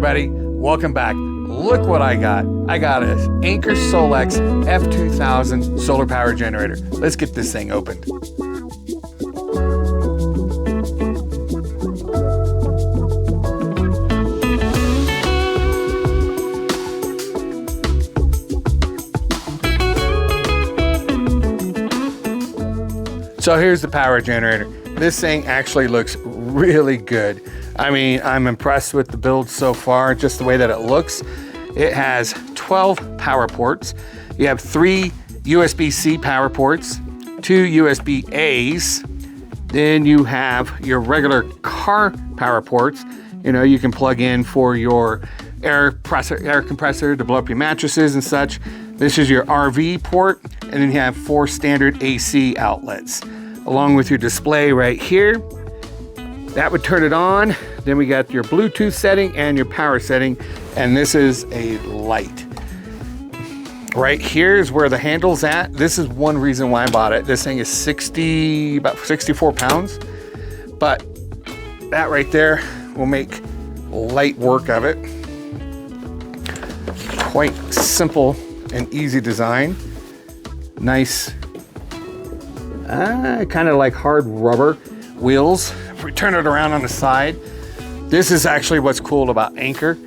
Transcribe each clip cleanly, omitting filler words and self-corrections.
everybody, welcome back. Look what I got. I got an Anker SOLIX F2000 solar power generator. Let's get this thing opened. So here's the power generator. This thing actually looks really good. I mean, I'm impressed with the build so far, just the way that it looks. It has 12 power ports. You have 3 USB-C power ports, 2 USB-A's. Then you have your regular car power ports. You know, you can plug in for your air compressor to blow up your mattresses and such. This is your RV port, and then you have 4 standard AC outlets, along with your display right here. That would turn it on. Then we got your Bluetooth setting and your power setting, and this is a light. Right here is where the handle's at. This is one reason why I bought it. This thing is about 64 pounds, but that right there will make light work of it. Quite simple and easy design. Nice, kind of like hard rubber wheels. If we turn it around on the side, this is actually what's cool about Anker.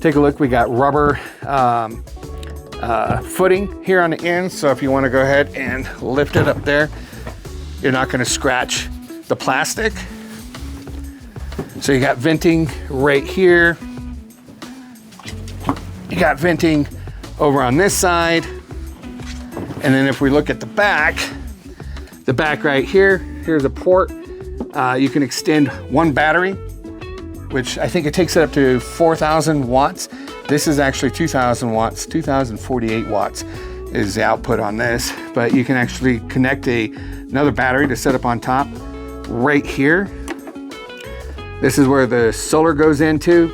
Take a look, we got rubber footing here on the end, so if you want to go ahead and lift it up there, you're not going to scratch the plastic. So you got venting right here. You got venting over on this side. And then if we look at the back right here, here's a port. You can extend 1 battery, which I think it takes it up to 4,000 watts. This is actually 2,000 watts, 2,048 watts is the output on this, but you can actually connect another battery to set up on top right here. This is where the solar goes into.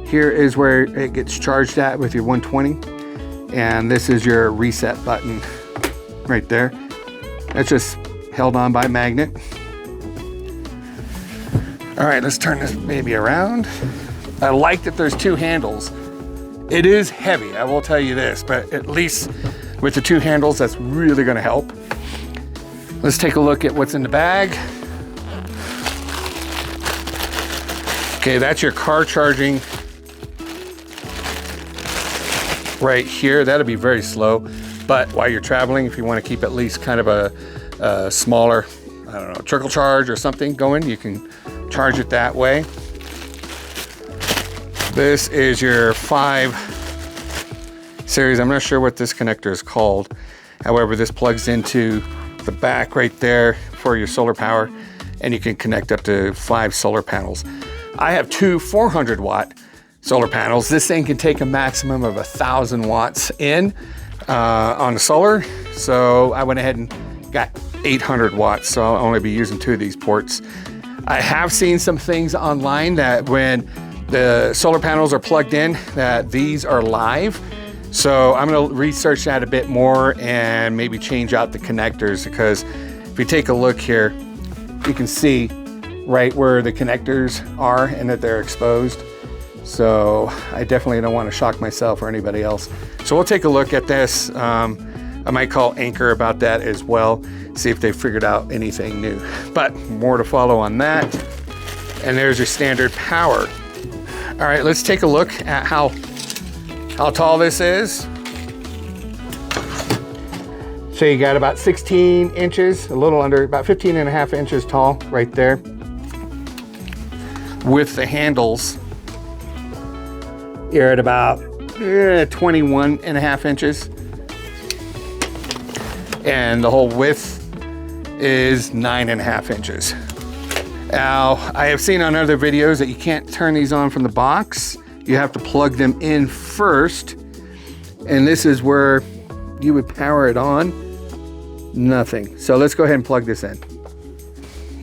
Here is where it gets charged at with your 120. And this is your reset button right there. That's just held on by a magnet. All right, let's turn this baby around. I like that there's 2 handles. It is heavy, I will tell you this, but at least with the 2 handles, that's really gonna help. Let's take a look at what's in the bag. Okay, that's your car charging right here. That'll be very slow, but while you're traveling, if you wanna keep at least kind of a smaller, I don't know, trickle charge or something going, you can charge it that way. This is your 5 series. I'm not sure what this connector is called. However, this plugs into the back right there for your solar power, and you can connect up to 5 solar panels. I have 2 400 watt solar panels. This thing can take a maximum of 1,000 watts in on the solar. So I went ahead and got 800 watts. So I'll only be using 2 of these ports. I have seen some things online that when the solar panels are plugged in, that these are live. So I'm gonna research that a bit more and maybe change out the connectors, because if you take a look here, you can see right where the connectors are and that they're exposed. So I definitely don't want to shock myself or anybody else. So we'll take a look at this. I might call Anker about that as well, see if they figured out anything new. But more to follow on that. And there's your standard power. All right, let's take a look at how tall this is. So you got about 16 inches, a little under, about 15.5 inches tall right there. With the handles, you're at about 21.5 inches. And the whole width is 9.5 inches. Now, I have seen on other videos that you can't turn these on from the box. You have to plug them in first. And this is where you would power it on. Nothing. So let's go ahead and plug this in.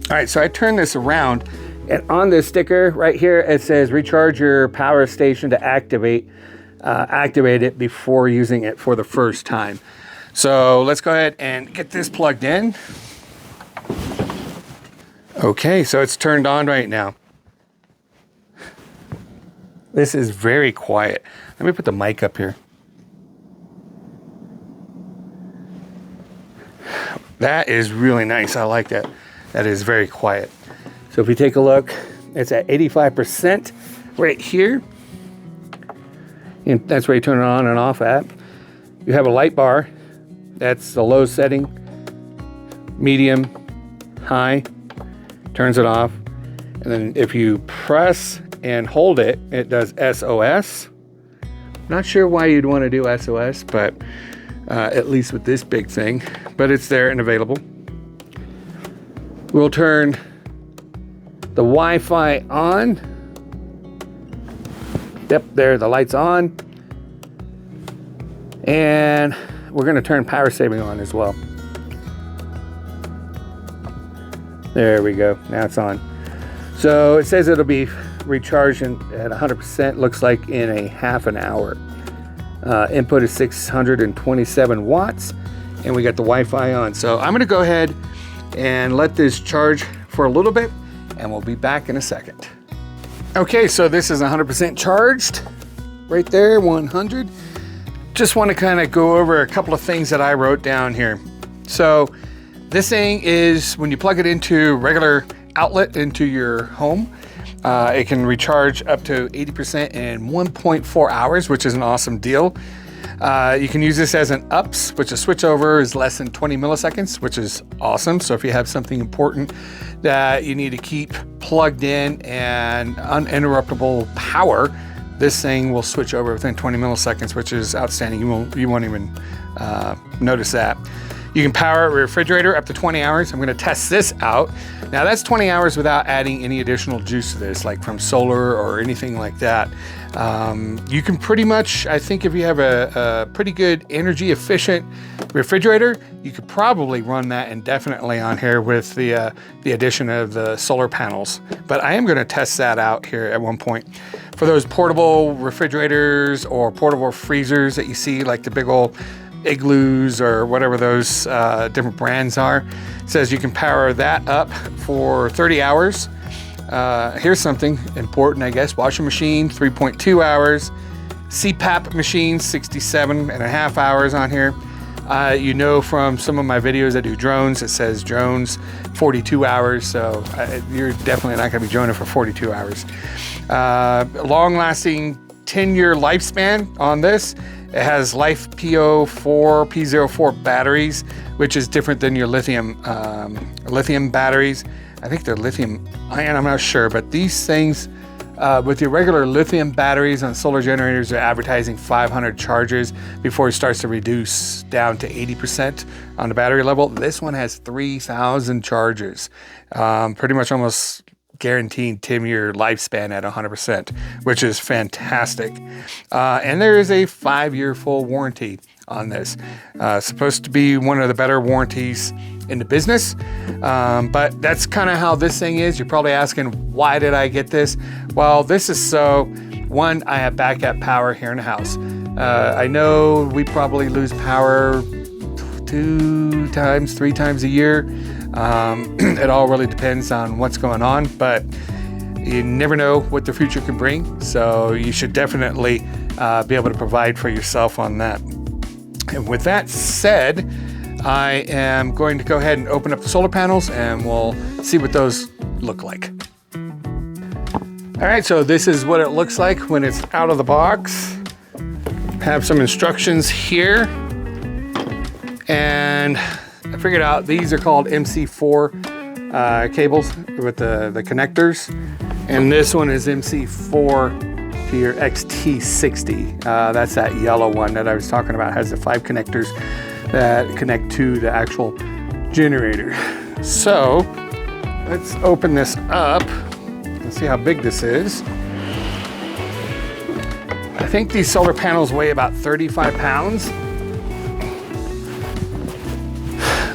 All right, so I turn this around, and on this sticker right here, it says recharge your power station to activate it before using it for the first time. So let's go ahead and get this plugged in. Okay, so it's turned on right now. This is very quiet. Let me put the mic up here. That is really nice. I like that. That is very quiet. So if we take a look, it's at 85% right here. And that's where you turn it on and off at. You have a light bar. That's the low setting, medium, high, turns it off. And then if you press and hold it, it does SOS. Not sure why you'd want to do SOS, but at least with this big thing, but it's there and available. We'll turn the Wi-Fi on. Yep, there, the light's on. And we're gonna turn power saving on as well. There we go, now it's on. So it says it'll be recharging at 100%, looks like in a half an hour. Input is 627 watts, and we got the Wi-Fi on. So I'm gonna go ahead and let this charge for a little bit, and we'll be back in a second. Okay, so this is 100% charged, right there, 100. Just wanna kinda go over a couple of things that I wrote down here. So this thing is, when you plug it into regular outlet into your home, it can recharge up to 80% in 1.4 hours, which is an awesome deal. You can use this as an UPS, which a switchover is less than 20 milliseconds, which is awesome. So if you have something important that you need to keep plugged in and uninterruptible power, this thing will switch over within 20 milliseconds, which is outstanding. You won't even notice that. You can power a refrigerator up to 20 hours. I'm gonna test this out. Now that's 20 hours without adding any additional juice to this, like from solar or anything like that. You can pretty much, I think if you have a pretty good energy efficient refrigerator, you could probably run that indefinitely on here with the addition of the solar panels. But I am gonna test that out here at one point. For those portable refrigerators or portable freezers that you see, like the big old Igloos or whatever those different brands are. It says you can power that up for 30 hours. Here's something important, I guess. Washing machine, 3.2 hours. CPAP machine, 67.5 hours on here. You know from some of my videos I do drones, it says drones, 42 hours. So you're definitely not gonna be droning for 42 hours. Long-lasting 10-year lifespan on this. It has Life P04 batteries, which is different than your lithium batteries. I think they're lithium ion, I'm not sure, but these things, with your regular lithium batteries on solar generators, are advertising 500 charges before it starts to reduce down to 80% on the battery level. This one has 3,000 charges, pretty much almost guaranteed 10-year lifespan at 100%, which is fantastic. And there is a 5-year full warranty on this. Supposed to be one of the better warranties in the business, but that's kind of how this thing is. You're probably asking, why did I get this? Well, this is so, one, I have backup power here in the house. I know we probably lose power 2 times, 3 times a year. It all really depends on what's going on, but you never know what the future can bring. So you should definitely be able to provide for yourself on that. And with that said, I am going to go ahead and open up the solar panels and we'll see what those look like. All right, so this is what it looks like when it's out of the box. Have some instructions here. And I figured out these are called MC4 cables with the connectors. And this one is MC4 to your XT60. That's that yellow one that I was talking about. It has the 5 connectors that connect to the actual generator. So let's open this up and see how big this is. I think these solar panels weigh about 35 pounds.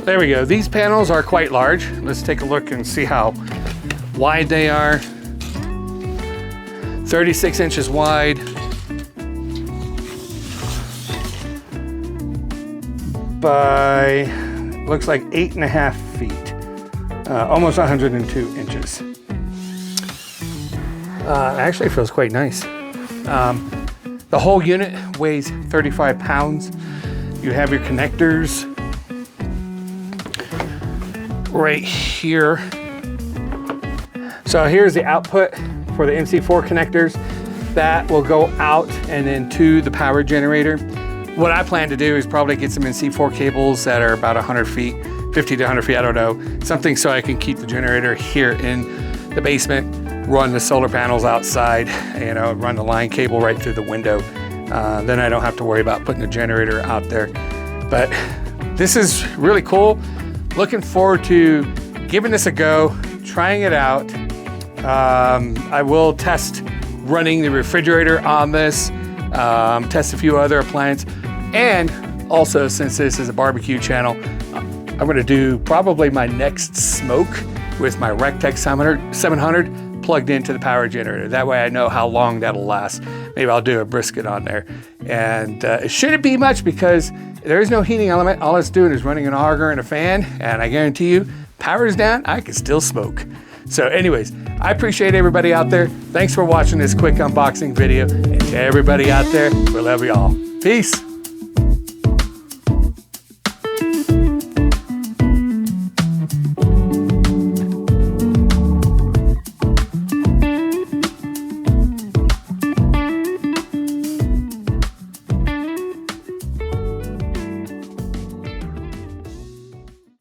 There we go. These panels are quite large. Let's take a look and see how wide they are. 36 inches wide. By, looks like 8.5 feet. Almost 102 inches. Actually feels quite nice. The whole unit weighs 35 pounds. You have your connectors right here. So here's the output for the MC4 connectors. That will go out and then to the power generator. What I plan to do is probably get some MC4 cables that are about 100 feet, 50 to 100 feet, I don't know. Something so I can keep the generator here in the basement, run the solar panels outside, you know, run the line cable right through the window. Then I don't have to worry about putting the generator out there. But this is really cool. Looking forward to giving this a go, trying it out. I will test running the refrigerator on this, test a few other appliances, and also, since this is a barbecue channel, I'm gonna do probably my next smoke with my Rectech 700 plugged into the power generator. That way I know how long that'll last. Maybe I'll do a brisket on there. And it shouldn't be much because there is no heating element. All it's doing is running an auger and a fan, and I guarantee you, power's down, I can still smoke. So anyways, I appreciate everybody out there. Thanks for watching this quick unboxing video. And to everybody out there, we love you all. Peace.